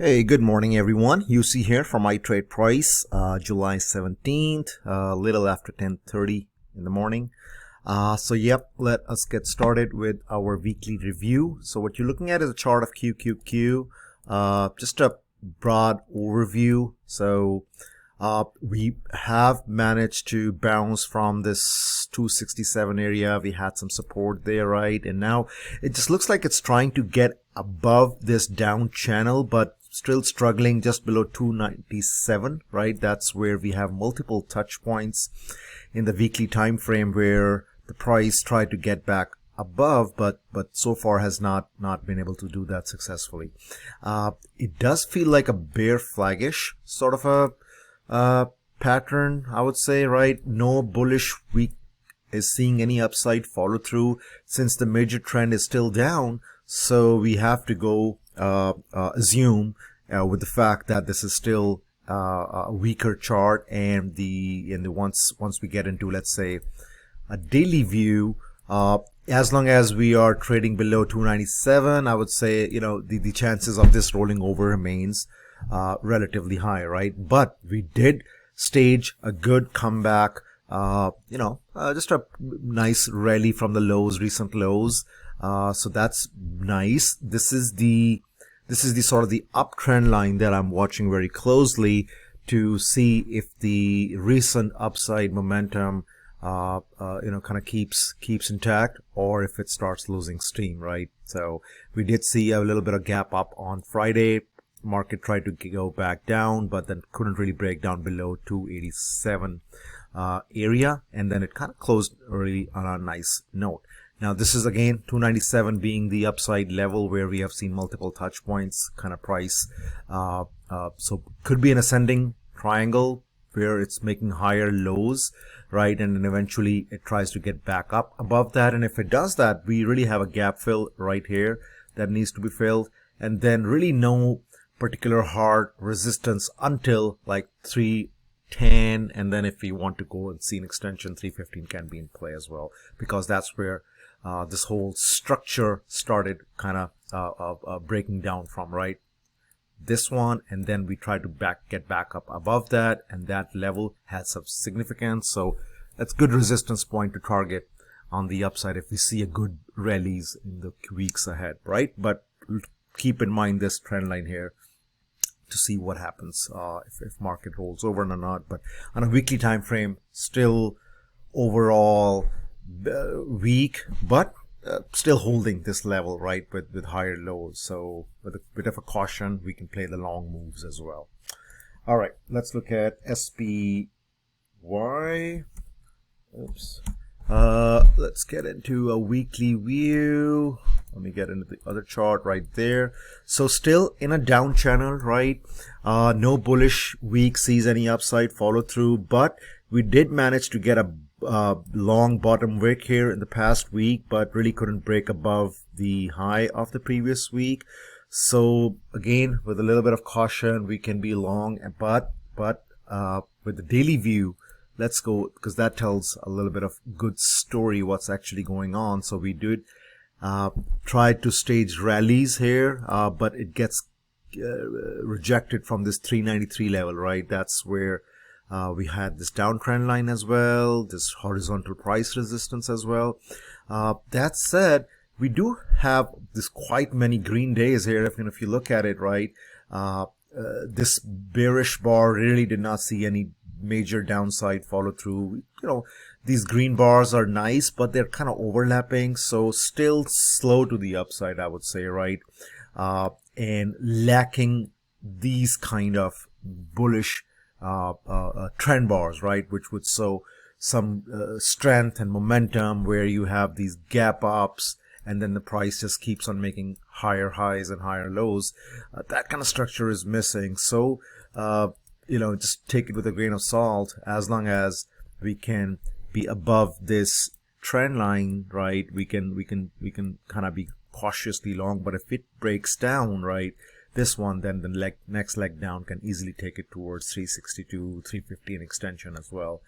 Hey, good morning everyone. UC here from iTradePrice, July 17th, a little after 10:30 in the morning. Let us get started with our weekly review. So what you're looking at is a chart of QQQ, just a broad overview. So we have managed to bounce from this 267 area. We had some support there, right? And now it just looks like it's trying to get above this down channel, but still struggling just below 297, right? That's where we have multiple touch points in the weekly time frame where the price tried to get back above, but so far has not been able to do that successfully. It does feel like a bear flaggish sort of a pattern, I would say, right? No bullish week is seeing any upside follow through since the major trend is still down. So we have to go assume with the fact that this is still a weaker chart, and once we get into, let's say, a daily view, as long as we are trading below 297, I would say, the chances of this rolling over remains relatively high, right? But we did stage a good comeback, just a nice rally from the recent lows. So that's nice. This is the sort of the uptrend line that I'm watching very closely to see if the recent upside momentum, kind of keeps intact, or if it starts losing steam, right? So we did see a little bit of gap up on Friday. Market tried to go back down, but then couldn't really break down below 287 area, and then it kind of closed really on a nice note. Now this is again 297 being the upside level where we have seen multiple touch points kind of price. So could be an ascending triangle where it's making higher lows, right? And then eventually it tries to get back up above that. And if it does that, we really have a gap fill right here that needs to be filled. And then really no particular hard resistance until like 310. And then if we want to go and see an extension, 315 can be in play as well, because that's where this whole structure started kind of breaking down from, right? This one, and then we try to get back up above that, and that level has some significance. So that's good resistance point to target on the upside if we see a good rallies in the weeks ahead, right? But keep in mind this trend line here to see what happens if market rolls over or not. But on a weekly time frame, still overall weak, but still holding this level, right, with higher lows. So with a bit of a caution, we can play the long moves as well. All right, let's look at SPY. Oops. Let's get into a weekly view. Let me get into the other chart right there. So still in a down channel, right? No bullish week sees any upside follow through, but we did manage to get a long bottom wick here in the past week, but really couldn't break above the high of the previous week. So again, with a little bit of caution, we can be long, but with the daily view, let's go, because that tells a little bit of good story what's actually going on. So we did try to stage rallies here, but it gets rejected from this 393 level, right? That's where we had this downtrend line as well, this horizontal price resistance as well. That said, we do have this quite many green days here. If you look at it, right, this bearish bar really did not see any major downside follow through. These green bars are nice, but they're kind of overlapping, so still slow to the upside, I would say, right? And lacking these kind of bullish trend bars, right, which would show some strength and momentum, where you have these gap ups and then the price just keeps on making higher highs and higher lows. That kind of structure is missing. So just take it with a grain of salt. As long as we can be above this trend line, right, we can kind of be cautiously long. But if it breaks down, right, this one, then the next leg down can easily take it towards 362, 315 extension as well,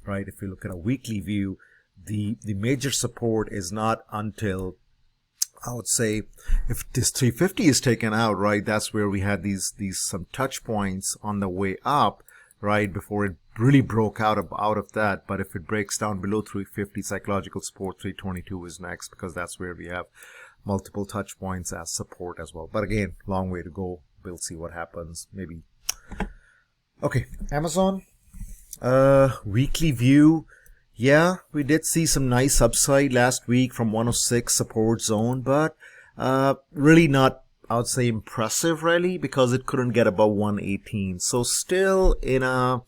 right? If you look at a weekly view, the major support is not until I would say if this 350 is taken out, right, that's where we had these some touch points on the way up, right, before it really broke out of that. But if it breaks down below 350, psychological support 322 is next, because that's where we have multiple touch points as support as well. But again, long way to go. We'll see what happens. Maybe. Okay, Amazon. Weekly view. Yeah, we did see some nice upside last week from 106 support zone, but really not, I would say, impressive really, because it couldn't get above 118. So still in a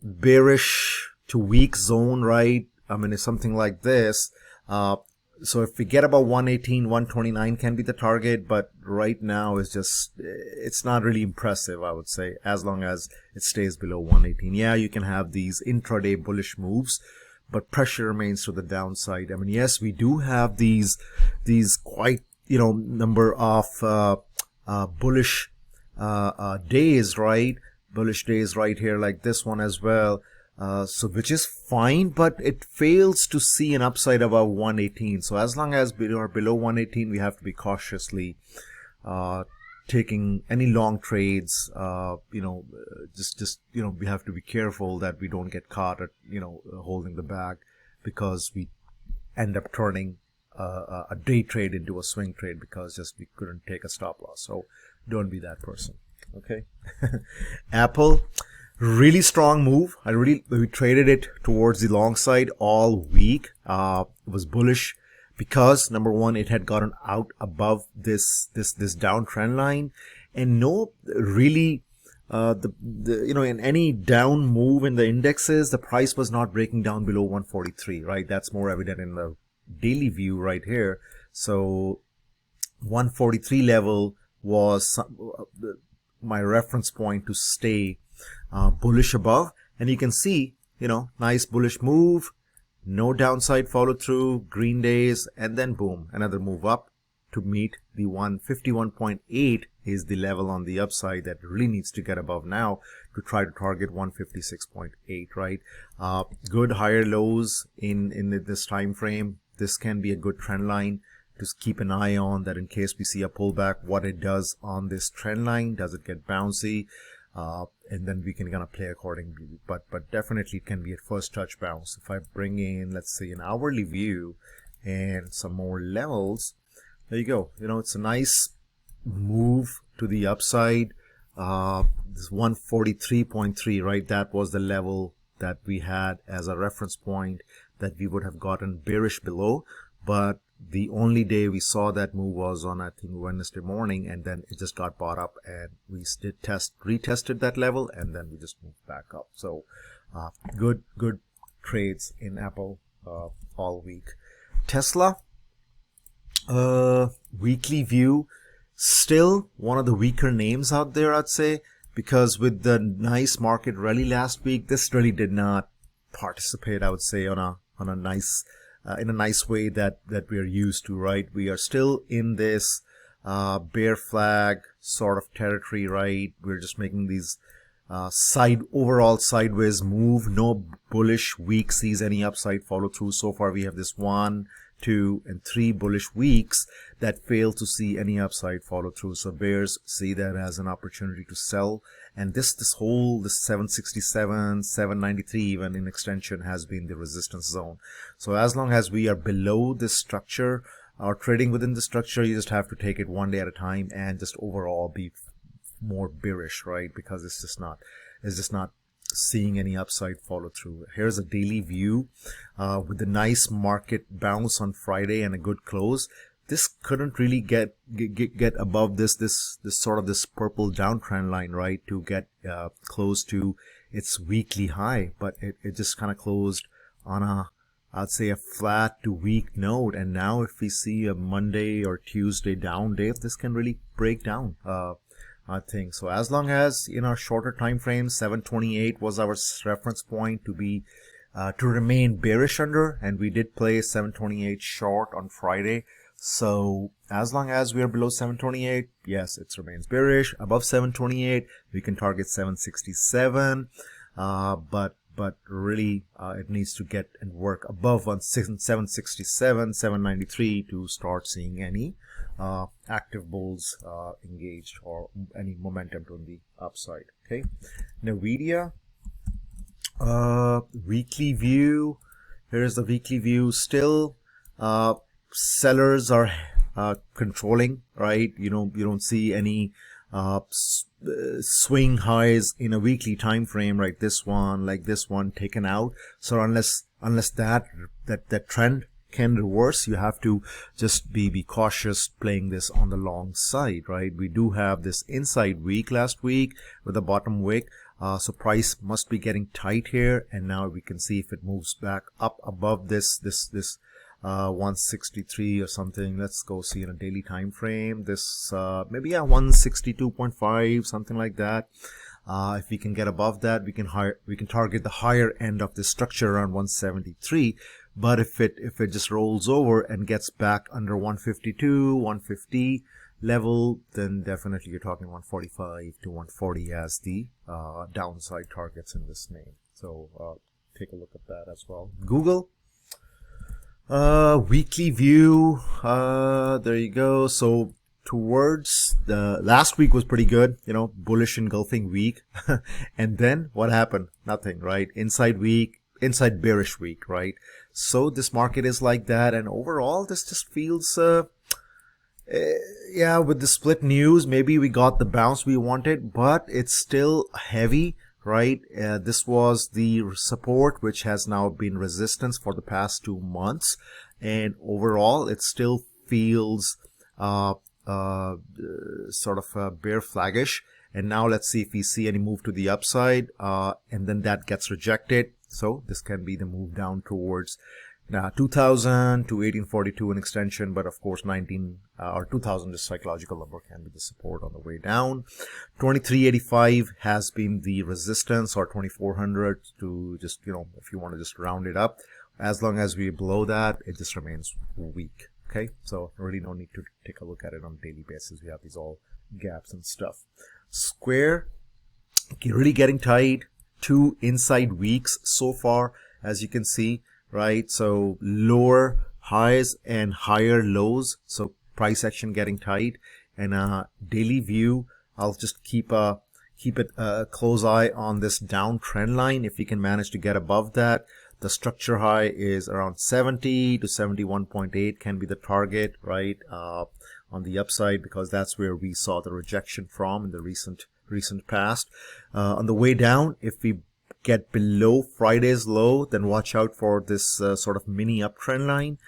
bearish to weak zone, right? I mean, it's something like this. So if we get about 118, 129 can be the target, but right now it's not really impressive, I would say, as long as it stays below 118. Yeah, you can have these intraday bullish moves, but pressure remains to the downside. I mean, yes, we do have these quite, number of bullish days, right? Bullish days right here, like this one as well. So which is fine, but it fails to see an upside above 118. So as long as we are below 118, we have to be cautiously taking any long trades. We have to be careful that we don't get caught at holding the bag, because we end up turning a day trade into a swing trade because just we couldn't take a stop loss. So don't be that person. Okay. Apple. Really strong move. We traded it towards the long side all week. It was bullish because number one, it had gotten out above this downtrend line, and no really in any down move in the indexes, the price was not breaking down below 143. Right, that's more evident in the daily view right here. So 143 level was my reference point to stay bullish above, and you can see, nice bullish move, no downside follow through, green days, and then boom, another move up to meet the 151.8 is the level on the upside that really needs to get above now to try to target 156.8, right? Good higher lows in this time frame. This can be a good trend line to keep an eye on, that in case we see a pullback, what it does on this trend line. Does it get bouncy? And then we can kind of play accordingly, but definitely it can be at first touch bounce. If I bring in, let's say, an hourly view and some more levels, there you go. It's a nice move to the upside. This 143.3, right? That was the level that we had as a reference point that we would have gotten bearish below, but the only day we saw that move was on, I think, Wednesday morning, and then it just got bought up, and we retested that level, and then we just moved back up. So good trades in Apple all week. Tesla, weekly view, still one of the weaker names out there, I'd say, because with the nice market rally last week, this really did not participate, I would say, on a nice in a nice way that we are used to, right? We are still in this bear flag sort of territory, right? We're just making these overall sideways move. No bullish week sees any upside follow through. So far we have this 1, 2, and 3 bullish weeks that fail to see any upside follow through. So bears see that as an opportunity to sell. And this 767, 793 even in extension has been the resistance zone. So as long as we are below this structure or trading within the structure, you just have to take it one day at a time and just overall be more bearish, right? Because it's just not seeing any upside follow through. Here's a daily view with the nice market bounce on Friday and a good close. This couldn't really get above this sort of this purple downtrend line, right, to get close to its weekly high, but it just kind of closed on I'd say a flat to weak note. And now if we see a Monday or Tuesday down day, this can really break down, I think. So as long as in our shorter time frame, 728 was our reference point to remain bearish under, and we did play 728 short on Friday. So as long as we are below 728, yes, it remains bearish. Above 728, we can target 767. But but really it needs to get and work above 767, 793 to start seeing any active bulls engaged or any momentum to the upside. Okay, Nvidia weekly view. Here's the weekly view. Still sellers are controlling, right? You don't see any swing highs in a weekly time frame, right? This one, like this one, taken out. So unless that trend can reverse, you have to just be cautious playing this on the long side, right? We do have this inside week last week with the bottom wick. So price must be getting tight here, and now we can see if it moves back up above this 163 or something. Let's go see in a daily time frame. This maybe 162.5, something like that. If we can get above that, we can target the higher end of the structure around 173. But if it just rolls over and gets back under 152, 150 level, then definitely you're talking 145 to 140 as the downside targets in this name. So take a look at that as well. Google weekly view, there you go. So towards the last week was pretty good, bullish engulfing week. And then what happened? Nothing, right? Inside bearish week, right? So this market is like that, and overall this just feels yeah, with the split news, maybe we got the bounce we wanted, but it's still heavy, right? This was the support, which has now been resistance for the past 2 months, and overall it still feels sort of bear flaggish. And now let's see if we see any move to the upside, and then that gets rejected. So this can be the move down towards 2000 to 1842 an extension, but of course 19 or 2000 is psychological number, can be the support on the way down. 2385 has been the resistance, or 2400 to just, if you want to just round it up. As long as we're below that, it just remains weak. Okay, so really no need to take a look at it on a daily basis. We have these all gaps and stuff. Square really getting tight. 2 inside weeks so far, as you can see, right? So lower highs and higher lows, so price action getting tight. And daily view, I'll just keep it a close eye on this downtrend line. If we can manage to get above that, the structure high is around 70 to 71.8 can be the target, right? On the upside, because that's where we saw the rejection from in the recent past. On the way down, if we get below Friday's low, then watch out for this sort of mini uptrend line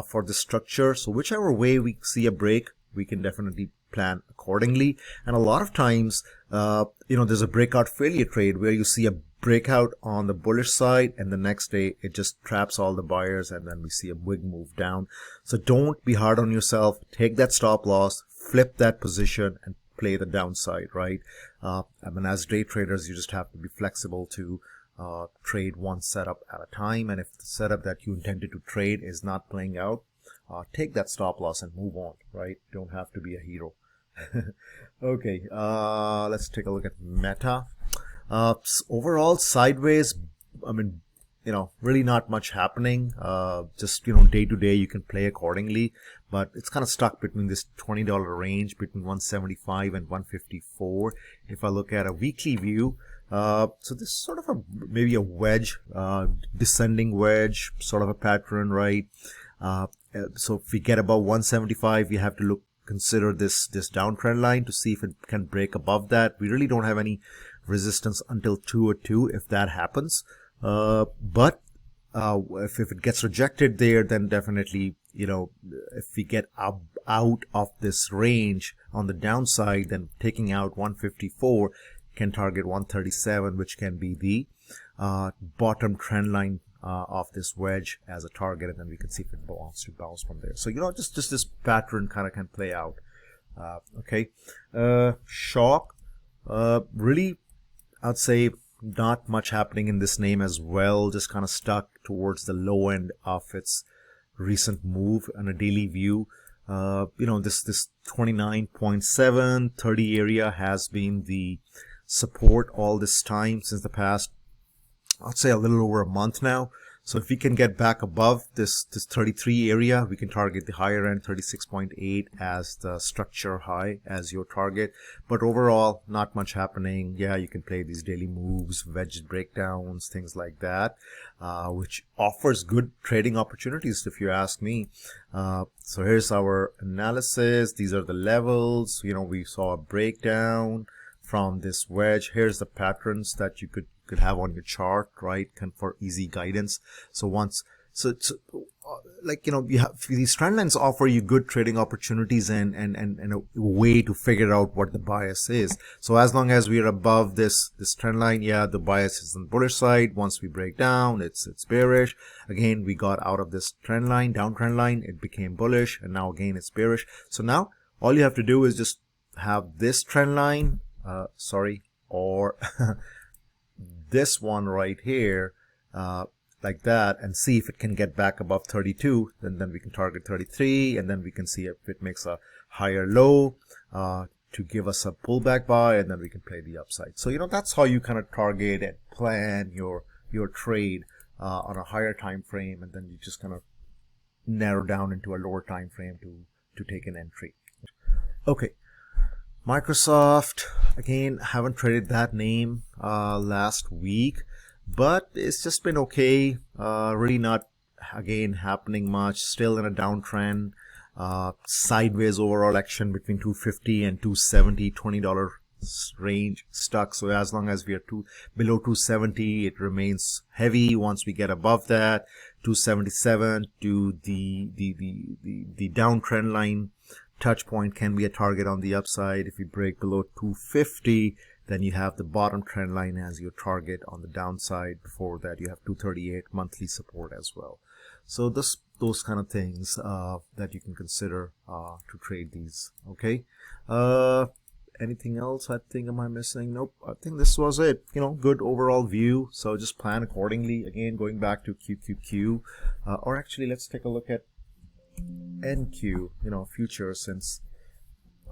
for the structure. So whichever way we see a break, we can definitely plan accordingly. And a lot of times, there's a breakout failure trade where you see a breakout on the bullish side, and the next day it just traps all the buyers, and then we see a big move down. So don't be hard on yourself. Take that stop loss, flip that position, and play the downside, right? As day traders, you just have to be flexible to trade one setup at a time. And if the setup that you intended to trade is not playing out, take that stop loss and move on, right? Don't have to be a hero. Okay, let's take a look at Meta. Overall sideways, really not much happening. Just, day to day you can play accordingly, but it's kind of stuck between this $20 range between 175 and 154. If I look at a weekly view, so this is sort of maybe a wedge, descending wedge sort of a pattern, right? So if we get above 175, you have to consider this downtrend line to see if it can break above that. We really don't have any resistance until 202 if that happens. But if it gets rejected there, then definitely, if we get out of this range on the downside, then taking out 154 can target 137, which can be the bottom trend line of this wedge as a target, and then we can see if it wants to bounce from there. So, just this pattern kind of can play out. Okay. Shock, really, I'd say not much happening in this name as well, just kind of stuck towards the low end of its recent move on a daily view. This 29.7 30 area has been the support all this time since the past I'd say a little over a month now. So if we can get back above this 33 area, we can target the higher end 36.8 as the structure high as your target. But overall, not much happening. Yeah, you can play these daily moves, wedge breakdowns, things like that, which offers good trading opportunities if you ask me. So here's our analysis. These are the levels. You know, we saw a breakdown from this wedge. Here's the patterns that you could have on your chart, right, for easy guidance. So like, you know, you have these trend lines offer you good trading opportunities and a way to figure out what the bias is. So as long as we are above this trend line, yeah, the bias is on the bullish side. Once we break down, it's bearish. Again, we got out of this trend line, downtrend line, it became bullish, and now again it's bearish. So now all you have to do is just have this trend line, or this one right here, like that, and see if it can get back above 32. Then we can target 33, and then we can see if it makes a higher low to give us a pullback buy, and then we can play the upside. So, you know, that's how you kind of target and plan your trade on a higher time frame, and then you just kind of narrow down into a lower time frame to take an entry. Okay. Microsoft, again, haven't traded that name last week, but it's just been okay. Really not, again, happening much. Still in a downtrend. Sideways overall action between 250 and 270, $20 range stuck. So as long as we are below 270, it remains heavy. Once we get above that, 277 to the downtrend line touch point can be a target on the upside. If you break below 250, then you have the bottom trend line as your target on the downside. Before that, you have 238 monthly support as well. So those kind of things that you can consider to trade these. Okay. Anything else? I think, am I missing? Nope. I think this was it. You know, good overall view. So just plan accordingly. Again, going back to QQQ, or actually, let's take a look at NQ, you know, future, since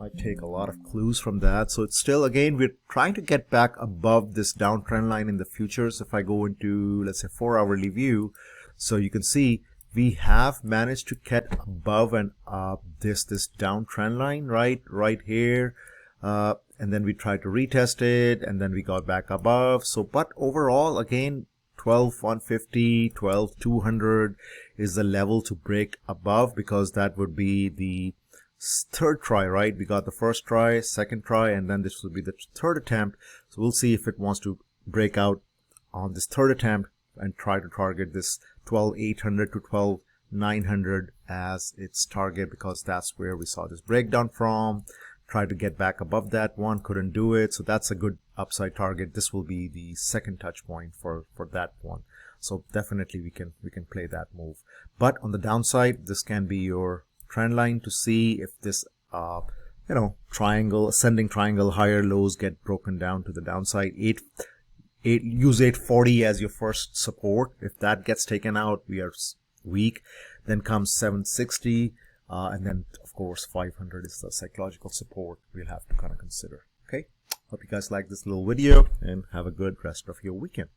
I take a lot of clues from that. So it's still, again, we're trying to get back above this downtrend line in the futures. If I go into, let's say, 4-hourly view, so you can see we have managed to get above and this downtrend line right here, and then we tried to retest it, and then we got back above. So, but overall, again, 12,150, 12,200 is the level to break above, because that would be the third try, right? We got the first try, second try, and then this will be the third attempt. So we'll see if it wants to break out on this third attempt and try to target this 12,800 to 12,900 as its target, because that's where we saw this breakdown from. Tried to get back above that one, couldn't do it. So that's a good upside target. This will be the second touch point for that one. So definitely we can play that move. But on the downside, this can be your trend line to see if this you know, triangle, ascending triangle, higher lows get broken down to the downside. Use 840 as your first support. If that gets taken out, we are weak. Then comes 760, and then of course 500 is the psychological support we'll have to kind of consider. Okay, hope you guys like this little video and have a good rest of your weekend.